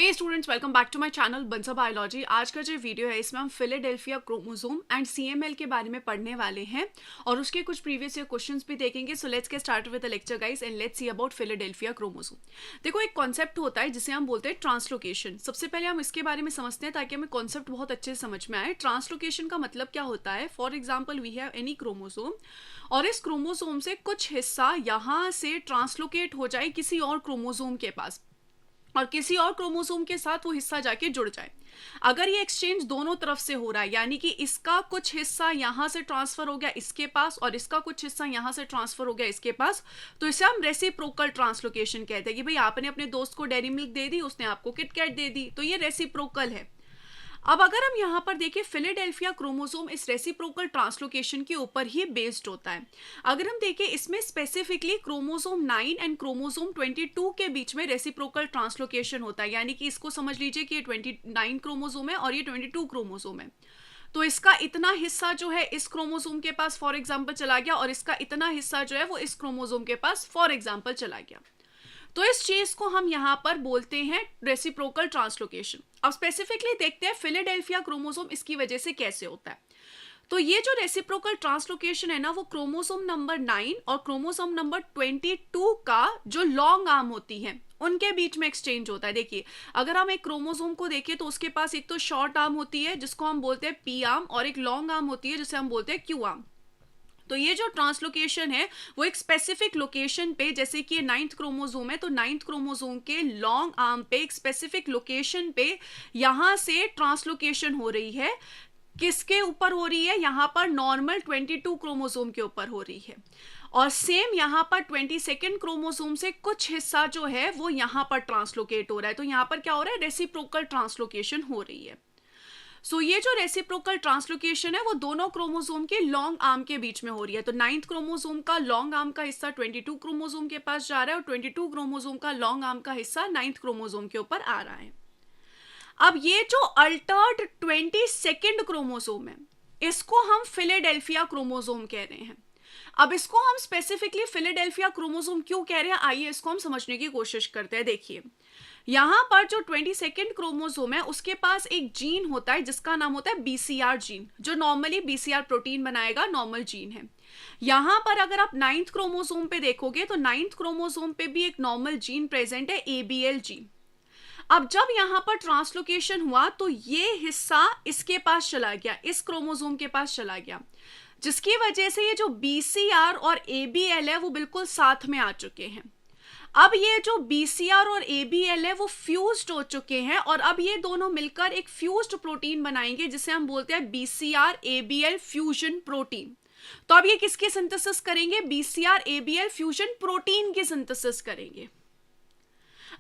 Hey students, welcome back to my channel Bansa biology. आज का जो वीडियो है इसमें हम फिलाडेल्फिया क्रोमोसोम एंड सीएमएल के बारे में पढ़ने वाले हैं और उसके कुछ प्रीवियस ईयर क्वेश्चंस भी देखेंगे। So let's get start with the lecture guys and let's see about Philadelphia chromosome. देखो, एक कॉन्सेप्ट होता है जिसे हम बोलते हैं ट्रांसलोकेशन। सबसे पहले हम इसके बारे में समझते हैं ताकि हमें कॉन्सेप्ट बहुत अच्छे से समझ में आए। ट्रांसलोकेशन का मतलब क्या होता है? For example, we have any chromosome और इस क्रोमोसोम से कुछ हिस्सा यहाँ से ट्रांसलोकेट हो जाए किसी और क्रोमोसोम के पास और किसी और क्रोमोसोम के साथ वो हिस्सा जाके जुड़ जाए। अगर ये एक्सचेंज दोनों तरफ से हो रहा है, यानी कि इसका कुछ हिस्सा यहां से ट्रांसफर हो गया इसके पास और इसका कुछ हिस्सा यहां से ट्रांसफर हो गया इसके पास, तो इसे हम रेसिप्रोकल ट्रांसलोकेशन कहते हैं कि भाई आपने अपने दोस्त को डेयरी मिल्क दे दी, उसने आपको किटकैट दे दी, तो ये रेसिप्रोकल है। अब अगर हम यहाँ पर देखें, फिलाडेल्फिया क्रोमोसोम इस रेसिप्रोकल ट्रांसलोकेशन के ऊपर ही बेस्ड होता है। अगर हम देखें, इसमें स्पेसिफिकली क्रोमोसोम 9 एंड क्रोमोसोम 22 के बीच में रेसिप्रोकल ट्रांसलोकेशन होता है, यानी कि इसको समझ लीजिए कि ये 29 क्रोमोसोम है और ये 22 क्रोमोसोम है। तो इसका इतना हिस्सा जो है इस क्रोमोसोम के पास फॉर एग्जाम्पल चला गया और इसका इतना हिस्सा जो है वो इस क्रोमोसोम के पास फॉर एग्जाम्पल चला गया। तो इस चीज को हम यहां पर बोलते हैं रेसिप्रोकल ट्रांसलोकेशन। अब स्पेसिफिकली देखते हैं फिलाडेल्फिया क्रोमोसोम इसकी वजह से कैसे होता है। तो ये जो रेसिप्रोकल ट्रांसलोकेशन है ना, वो क्रोमोसोम नंबर 9 और क्रोमोसोम नंबर 22 का जो लॉन्ग आर्म होती है उनके बीच में एक्सचेंज होता है। देखिए, अगर हम एक क्रोमोसोम को देखें तो उसके पास एक तो शॉर्ट आर्म होती है जिसको हम बोलते हैं पी आर्म और एक लॉन्ग आर्म होती है जिसे हम बोलते हैं क्यू आर्म। तो ये जो ट्रांसलोकेशन है वो एक स्पेसिफिक लोकेशन पे, जैसे कि ये 9th क्रोमोसोम है तो 9th क्रोमोसोम के लॉन्ग आर्म पे एक स्पेसिफिक लोकेशन पे यहां से ट्रांसलोकेशन हो रही है। किसके ऊपर हो रही है? यहां पर नॉर्मल 22 क्रोमोसोम के ऊपर हो रही है। और सेम यहां पर 22nd क्रोमोसोम से कुछ हिस्सा जो है वो यहां पर ट्रांसलोकेट हो रहा है। तो यहां पर क्या हो रहा है? रेसिप्रोकल ट्रांसलोकेशन हो रही है। ये जो रेसिप्रोकल ट्रांसलोकेशन है वो दोनों क्रोमोसोम के लॉन्ग आर्म के बीच में हो रही है। तो 9th क्रोमोसोम का लॉन्ग आर्म का हिस्सा 22 क्रोमोसोम के पास जा रहा है और 22 क्रोमोसोम का लॉन्ग आर्म का हिस्सा 9th क्रोमोसोम के ऊपर आ रहा है। अब ये जो अल्टर्ड 22nd क्रोमोसोम है इसको हम फिलाडेल्फिया क्रोमोसोम कह रहे हैं। अब इसको हम स्पेसिफिकली फिलाडेल्फिया क्रोमोसोम क्यों कह रहे हैं, आइए इसको हम समझने की कोशिश करते हैं। देखिए, यहां पर जो 22nd क्रोमोसोम है उसके पास एक जीन होता है जिसका नाम होता है बीसीआर जीन, जो नॉर्मली बीसीआर प्रोटीन बनाएगा, नॉर्मल जीन है। यहां पर अगर आप 9th क्रोमोसोम पे देखोगे तो 9th क्रोमोसोम पे भी एक नॉर्मल जीन प्रेजेंट है, एबीएल जीन। अब जब यहां पर ट्रांसलोकेशन हुआ तो ये हिस्सा इसके पास चला गया, इस क्रोमोसोम के पास चला गया, जिसकी वजह से ये जो बीसीआर और एबीएल है वो बिल्कुल साथ में आ चुके हैं। अब ये जो बीसीआर और एबीएल है वो फ्यूज्ड हो चुके हैं और अब ये दोनों मिलकर एक फ्यूज्ड प्रोटीन बनाएंगे जिसे हम बोलते हैं बीसीआर एबीएल फ्यूजन प्रोटीन। तो अब ये किसकी सिंथेसिस करेंगे? बीसीआर एबीएल फ्यूजन प्रोटीन की सिंथेसिस करेंगे।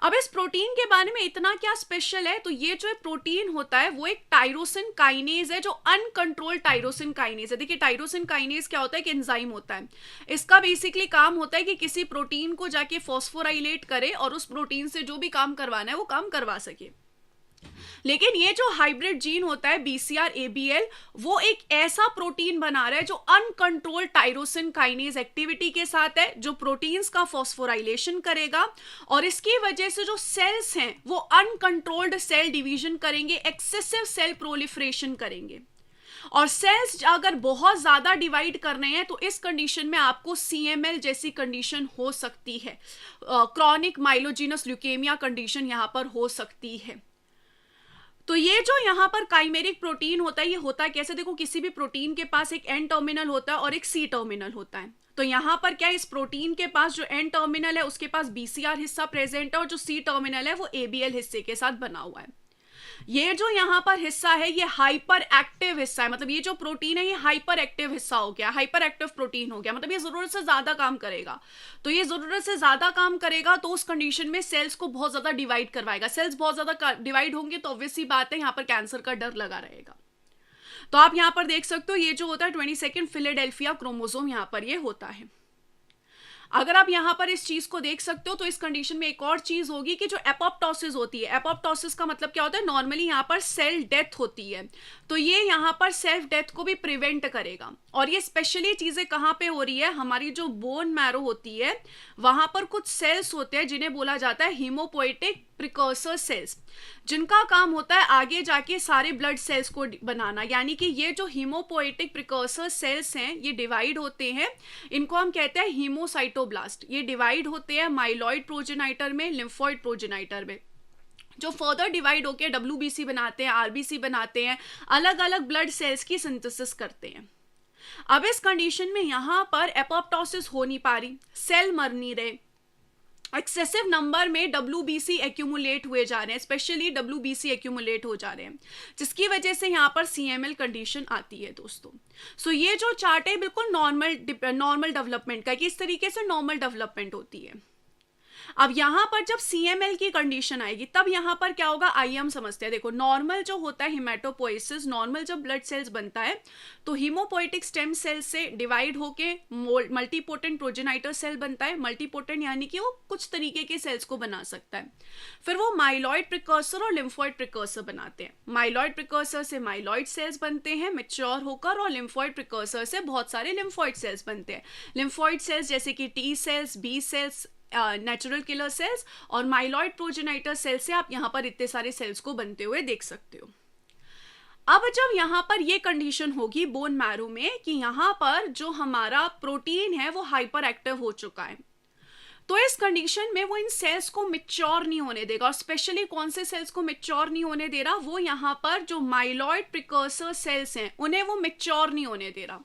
अब इस प्रोटीन के बारे में इतना क्या स्पेशल है, तो ये जो प्रोटीन होता है वो एक टायरोसिन काइनेज है, जो अनकंट्रोल्ड टायरोसिन काइनेज है। देखिए, टायरोसिन काइनेज क्या होता है? कि एंजाइम होता है। इसका बेसिकली काम होता है कि किसी प्रोटीन को जाके फॉस्फोराइलेट करे और उस प्रोटीन से जो भी काम करवाना है वो काम करवा सके। लेकिन ये जो हाइब्रिड जीन होता है बीसीआर एबीएल, वो एक ऐसा प्रोटीन बना रहा है जो अनकंट्रोल्ड टायरोसिन काइनेज एक्टिविटी के साथ है, जो प्रोटीन्स का फॉस्फोराइलेशन करेगा और इसकी वजह से जो सेल्स हैं वो अनकंट्रोल्ड सेल डिवीजन करेंगे, एक्सेसिव सेल प्रोलिफरेशन करेंगे। और सेल्स अगर बहुत ज्यादा डिवाइड करने हैं तो इस कंडीशन में आपको सीएमएल जैसी कंडीशन हो सकती है, क्रॉनिक माइलोजिनस ल्यूकेमिया कंडीशन यहां पर हो सकती है। तो ये जो यहाँ पर काइमेरिक प्रोटीन होता है ये होता है कैसे? देखो, किसी भी प्रोटीन के पास एक एन टर्मिनल होता है और एक सी टर्मिनल होता है। तो यहाँ पर क्या है, इस प्रोटीन के पास जो एन टर्मिनल है उसके पास बीसीआर हिस्सा प्रेजेंट है और जो सी टर्मिनल है वो एबीएल हिस्से के साथ बना हुआ है। ये जो यहाँ पर हिस्सा है ये हाइपर एक्टिव हिस्सा है, मतलब ये जो प्रोटीन है ये हाइपर एक्टिव हिस्सा हो गया, हाइपर एक्टिव प्रोटीन हो गया, मतलब ये जरूरत से ज्यादा काम करेगा। तो ये जरूरत से ज्यादा काम करेगा तो उस कंडीशन में सेल्स को बहुत ज्यादा डिवाइड करवाएगा। सेल्स बहुत ज्यादा डिवाइड होंगे तो ऑब्वियस सी बात है यहाँ पर कैंसर का डर लगा रहेगा। तो आप यहाँ पर देख सकते हो ये जो होता है 22nd फिलाडेल्फिया क्रोमोसोम यहाँ पर ये होता है। अगर आप यहां पर इस चीज को देख सकते हो तो इस कंडीशन में एक और चीज होगी कि जो एपोप्टोसिस होती है, एपोप्टोसिस का मतलब क्या होता है? नॉर्मली यहां पर सेल डेथ होती है, तो ये यहां पर सेल्फ डेथ को भी प्रिवेंट करेगा। और ये स्पेशली चीजें कहां पे हो रही है? हमारी जो बोन मैरो होती है वहां पर कुछ सेल्स होते हैं जिन्हें बोला जाता है हीमोपोएटिक प्रिकर्सर सेल्स, जिनका काम होता है आगे जाके सारे ब्लड सेल्स को बनाना। यानी कि ये जो हीमोपोएटिक प्रिकर्सर सेल्स हैं ये डिवाइड होते हैं, इनको हम कहते हैं हीमोसाइटोब्लास्ट। ये डिवाइड होते हैं माइलॉइड प्रोजेनाइटर में, लिम्फोइड प्रोजेनाइटर में, जो फर्दर डिवाइड होके डब्ल्यूबीसी बनाते हैं, आरबीसी बनाते हैं, अलग अलग ब्लड सेल्स की सिंथेसिस करते हैं। अब इस कंडीशन में यहां पर एपोप्टोसिस हो नहीं पा रही, सेल मर नहीं रहे, एक्सेसिव नंबर में डब्ल्यूबीसी एक्यूमुलेट हुए जा रहे हैं, स्पेशली डब्ल्यूबीसी एक्यूमुलेट हो जा रहे हैं, जिसकी वजह से यहाँ पर सीएमएल कंडीशन आती है दोस्तों। सो ये जो चार्ट है बिल्कुल नॉर्मल डेवलपमेंट का, कि इस तरीके से नॉर्मल डेवलपमेंट होती है। अब यहां पर जब सीएमएल की कंडीशन आएगी तब यहां पर क्या होगा, आइए हम समझते हैं। देखो नॉर्मल जो होता है हिमेटोपोइसिस, नॉर्मल जब ब्लड सेल्स बनता है तो हीमोपोएटिक स्टेम सेल से डिवाइड होके मल्टीपोटेंट प्रोजेनाइटर सेल बनता है। मल्टीपोटेंट यानी कि वो कुछ तरीके के सेल्स को बना सकता है। फिर वो माइलॉइड प्रिकर्सर और लिम्फोइड प्रिकर्सर बनाते हैं। माइलॉइड प्रिकर्सर से माइलॉइड सेल्स बनते हैं मैच्योर होकर, और लिम्फोइड प्रिकर्सर से बहुत सारे लिम्फोइड सेल्स बनते हैं। लिम्फोइड सेल्स जैसे कि T cells, B cells, natural killer cells, और माइलॉइड प्रोजेनाइटर सेल से आप यहां पर इतने सारे सेल्स को बनते हुए देख सकते हो। अब जब यहां पर ये कंडीशन होगी बोन मैरो में कि यहां पर जो हमारा प्रोटीन है वो हाइपर एक्टिव हो चुका है, तो इस कंडीशन में वो इन सेल्स को मैच्योर नहीं होने देगा। और स्पेशली कौन से सेल्स को मैच्योर नहीं होने दे रहा, वो यहां पर जो माइलॉइड प्रिकर्सर सेल्स हैं उन्हें वो मैच्योर नहीं होने दे रहा।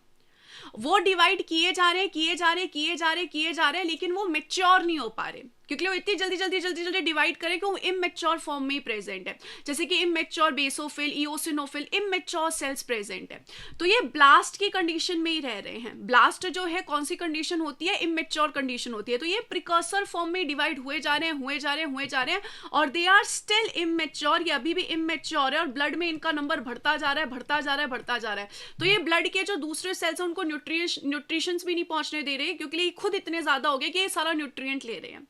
वो डिवाइड किए जा रहे, लेकिन वो मैच्योर नहीं हो पा रहे, क्योंकि वो इतनी जल्दी डिवाइड करें कि वो इमैच्योर फॉर्म में ही प्रेजेंट है। जैसे कि immature basophil, eosinophil, immature cells present है। तो ये ब्लास्ट की कंडीशन में ही रह रहे हैं। ब्लास्ट जो है कौन सी कंडीशन होती है, इमैच्योर कंडीशन होती है। तो ये प्रिकर्सर फॉर्म में डिवाइड हुए जा रहे हैं, और दे आर स्टिल इमैच्योर, ये अभी भी इमैच्योर है, और ब्लड में इनका नंबर बढ़ता जा रहा है। तो ये ब्लड के जो दूसरे सेल्स हैं उनको न्यूट्रिशंस भी नहीं पहुंचने दे रहे, क्योंकि ये खुद इतने ज्यादा हो गए कि ये सारा न्यूट्रिएंट ले रहे हैं।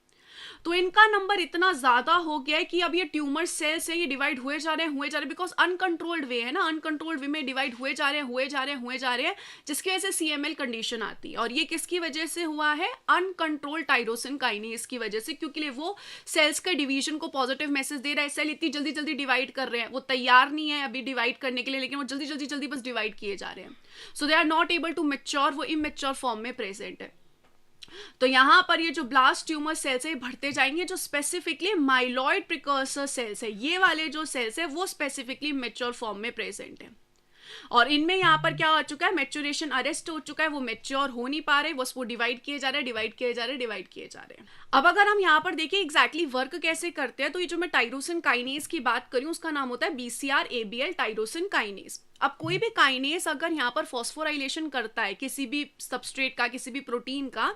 तो इनका नंबर इतना ज्यादा हो गया है कि अब ये ट्यूमर सेल्स है, ये डिवाइड हुए जा रहे हैं, बिकॉज अनकंट्रोल्ड वे है ना, अनकंट्रोल्ड वे में डिवाइड हुए जा रहे हैं, जिसकी वजह से सीएमएल कंडीशन आती है। और ये किसकी वजह से हुआ है, अनकंट्रोल टाइरोसिन काइनेज की वजह से, क्योंकि वो सेल्स के डिवीजन को पॉजिटिव मैसेज दे रहा है। सेल इतनी जल्दी डिवाइड कर रहे हैं, वो तैयार नहीं है अभी डिवाइड करने के लिए, लेकिन वो जल्दी बस डिवाइड किए जा रहे हैं। So they are not able to mature, वो इमैच्योर फॉर्म में प्रेजेंट है। तो यहां पर ये जो ब्लास्ट ट्यूमर सेल्स है बढ़ते जाएंगे, जो स्पेसिफिकली माइलॉइड प्रिकर्सर सेल्स है, ये वाले जो सेल्स है वो स्पेसिफिकली मैच्योर फॉर्म में प्रेजेंट है। और इनमें यहां पर क्या हो चुका है, मैच्योरेशन अरेस्ट हो चुका है, वो मैच्योर हो नहीं पा रहे, बस वो डिवाइड किए जा रहे हैं। अब अगर हम यहाँ पर देखिए एग्जैक्टली वर्क कैसे करते हैं, तो ये जो मैं टाइरोसिन काइनेज की बात करी उसका नाम होता है BCR-ABL टाइरोसिन काइनेज। अब कोई भी काइनेज अगर यहाँ पर फॉस्फोराइलेशन करता है किसी भी सबस्ट्रेट का, किसी भी प्रोटीन का,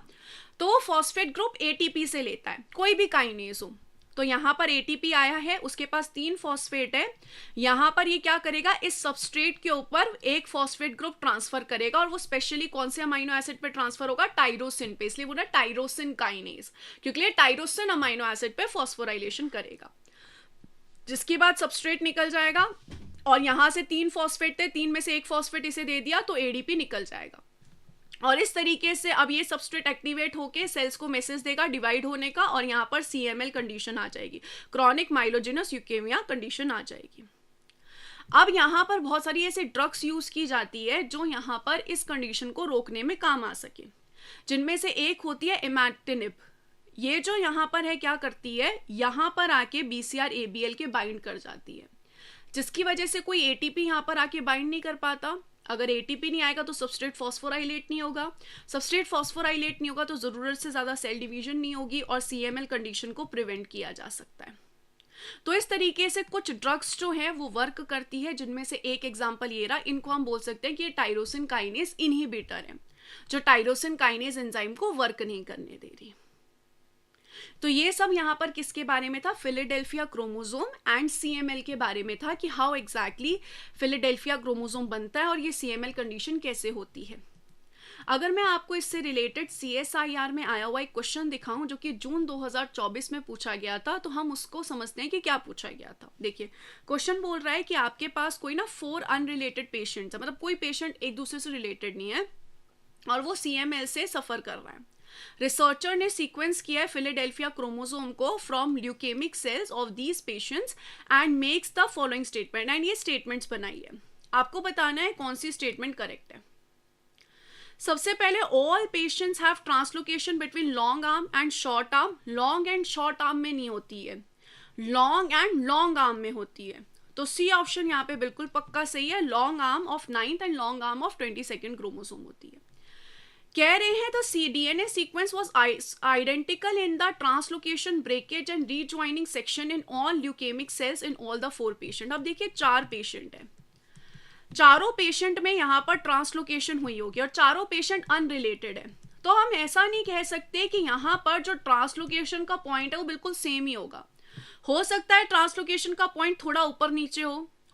तो वो फॉस्फेट ग्रुप ATP से लेता है, कोई भी काइनेज हो। तो यहां पर ATP आया है, उसके पास 3 फॉस्फेट है, यहां पर ये क्या करेगा, इस सबस्ट्रेट के ऊपर एक फॉस्फेट ग्रुप ट्रांसफर करेगा, और वो स्पेशली कौन से अमाइनो एसिड पे ट्रांसफर होगा, टाइरोसिन पे, इसलिए बोला टाइरोसिन काइनेज, क्योंकि ये टाइरोसिन अमाइनो एसिड पे फॉस्फोराइलेशन करेगा। जिसके बाद सबस्ट्रेट निकल जाएगा, और यहां से 3 फॉस्फेट थे, 3 में से एक फॉस्फेट इसे दे दिया तो ADP निकल जाएगा। और इस तरीके से अब ये सबस्ट्रेट एक्टिवेट होके सेल्स को मैसेज देगा डिवाइड होने का, और यहाँ पर CML कंडीशन आ जाएगी, क्रॉनिक माइलोजेनस ल्यूकेमिया कंडीशन आ जाएगी। अब यहाँ पर बहुत सारी ऐसे ड्रग्स यूज की जाती है जो यहाँ पर इस कंडीशन को रोकने में काम आ सके, जिनमें से एक होती है इमैटिनिब। ये जो यहाँ पर है क्या करती है, यहाँ पर आके BCR-ABL के बाइंड कर जाती है, जिसकी वजह से कोई ATP यहाँ पर आके बाइंड नहीं कर पाता। अगर ATP नहीं आएगा तो सबस्ट्रेट फॉस्फोराइलेट नहीं होगा, सबस्ट्रेट फॉस्फोराइलेट नहीं होगा तो ज़रूरत से ज़्यादा सेल डिवीजन नहीं होगी, और CML कंडीशन को प्रिवेंट किया जा सकता है। तो इस तरीके से कुछ ड्रग्स जो हैं वो वर्क करती है, जिनमें से एक एग्जांपल ये रहा, इनको हम बोल सकते हैं कि ये टाइरोसिन काइनेज इनहिबिटर है, जो टाइरोसिन काइनेज एंजाइम को वर्क नहीं करने दे रही। तो ये सब यहाँ पर किसके बारे में था, फिलाडेल्फिया क्रोमोसोम एंड CML के बारे में था, कि हाउ एग्जैक्टली फिलाडेल्फिया क्रोमोसोम बनता है और ये CML कंडीशन कैसे होती है। अगर मैं आपको इससे रिलेटेड CSIR में आया हुआ एक क्वेश्चन दिखाऊं जो कि जून 2024 में पूछा गया था, तो हम उसको समझते हैं कि क्या पूछा गया था। देखिए क्वेश्चन बोल रहा है कि आपके पास कोई ना 4 अनरिलेटेड पेशेंट्स है, मतलब कोई पेशेंट एक दूसरे से रिलेटेड नहीं है और वो CML से सफर कर रहा है। रिसर्चर ने सीक्वेंस किया है फिलाडेल्फिया क्रोमोसोम को from leukemic cells of these patients and makes the following statement, and ये स्टेटमेंट्स बनाई है। आपको बताना है कौन सी स्टेटमेंट करेक्ट है। सबसे पहले, all patients have translocation between long arm and short arm. Long and short arm में नहीं होती है, लॉन्ग एंड लॉन्ग आर्म में होती है। तो सी ऑप्शन यहाँ पे बिल्कुल पक्का सही है, long arm of 9th and long arm of 22nd chromosome होती है। कह रहे हैं the DNA sequence was identical in the translocation breakage and rejoining section in all leukemic cells in all the 4 patient. अब देखिए 4 पेशेंट है, चारों patient में यहाँ पर ट्रांसलोकेशन हुई होगी और चारों पेशेंट अनरिलेटेड है। तो हम ऐसा नहीं कह सकते कि यहाँ पर जो ट्रांसलोकेशन का पॉइंट है वो बिल्कुल सेम ही होगा। हो सकता है ट्रांसलोकेशन का पॉइंट थोड़ा ऊपर नीचे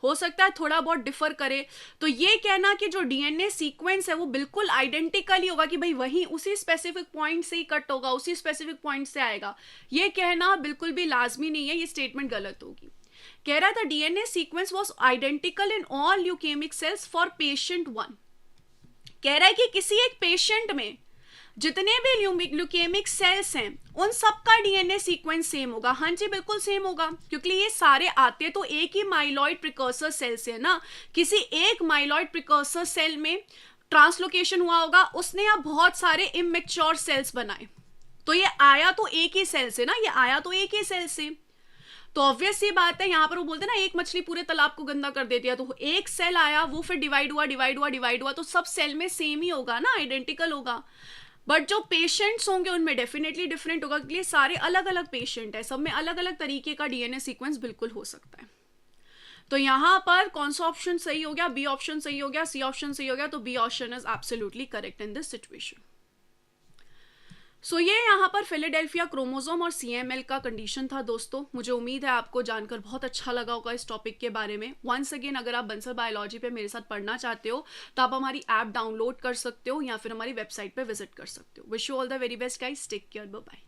हो सकता है थोड़ा बहुत डिफर करे। तो ये कहना कि जो डीएनए सीक्वेंस है वो बिल्कुल आइडेंटिकल ही होगा कि भाई वही उसी स्पेसिफिक पॉइंट से ही कट होगा, उसी स्पेसिफिक पॉइंट से आएगा, ये कहना बिल्कुल भी लाजमी नहीं है, ये स्टेटमेंट गलत होगी। कह रहा था DNA sequence was identical in all leukemic cells for patient 1। कह रहा है कि किसी एक पेशेंट में जितने भी ल्यूकेमिक सेल्स हैं उन सब का डीएनए सीक्वेंस सेम होगा। हाँ जी, बिल्कुल सेम होगा, क्योंकि ये सारे आते तो एक ही माइलॉइड प्रिकर्सर सेल से है ना। किसी एक माइलॉइड प्रिकर्सर सेल में ट्रांसलोकेशन हुआ होगा, उसने यहाँ बहुत सारे इमेच्योर सेल्स बनाए, तो ये आया तो एक ही सेल से ना, ये आया तो एक ही सेल से। तो ऑब्वियस सी बात है, यहाँ पर वो बोलते हैं ना एक मछली पूरे तालाब को गंदा कर देती है। तो एक सेल आया, वो फिर डिवाइड हुआ, तो सब सेल में सेम ही होगा ना, आइडेंटिकल होगा। बट जो पेशेंट्स होंगे उनमें डेफिनेटली डिफरेंट होगा, क्योंकि सारे अलग अलग पेशेंट है, सब में अलग अलग तरीके का डीएनए सीक्वेंस बिल्कुल हो सकता है। तो यहाँ पर कौन सा ऑप्शन सही हो गया? बी ऑप्शन सही हो गया, सी ऑप्शन सही हो गया। तो B option is absolutely correct in this situation. So ये यहाँ पर फिलाडेल्फिया क्रोमोसोम और सीएमएल का कंडीशन था दोस्तों। मुझे उम्मीद है आपको जानकर बहुत अच्छा लगा होगा इस टॉपिक के बारे में। वंस अगेन, अगर आप बंसल बायोलॉजी पे मेरे साथ पढ़ना चाहते हो तो आप हमारी ऐप डाउनलोड कर सकते हो या फिर हमारी वेबसाइट पे विजिट कर सकते हो। Wish you all the very best guys, take care, bye bye.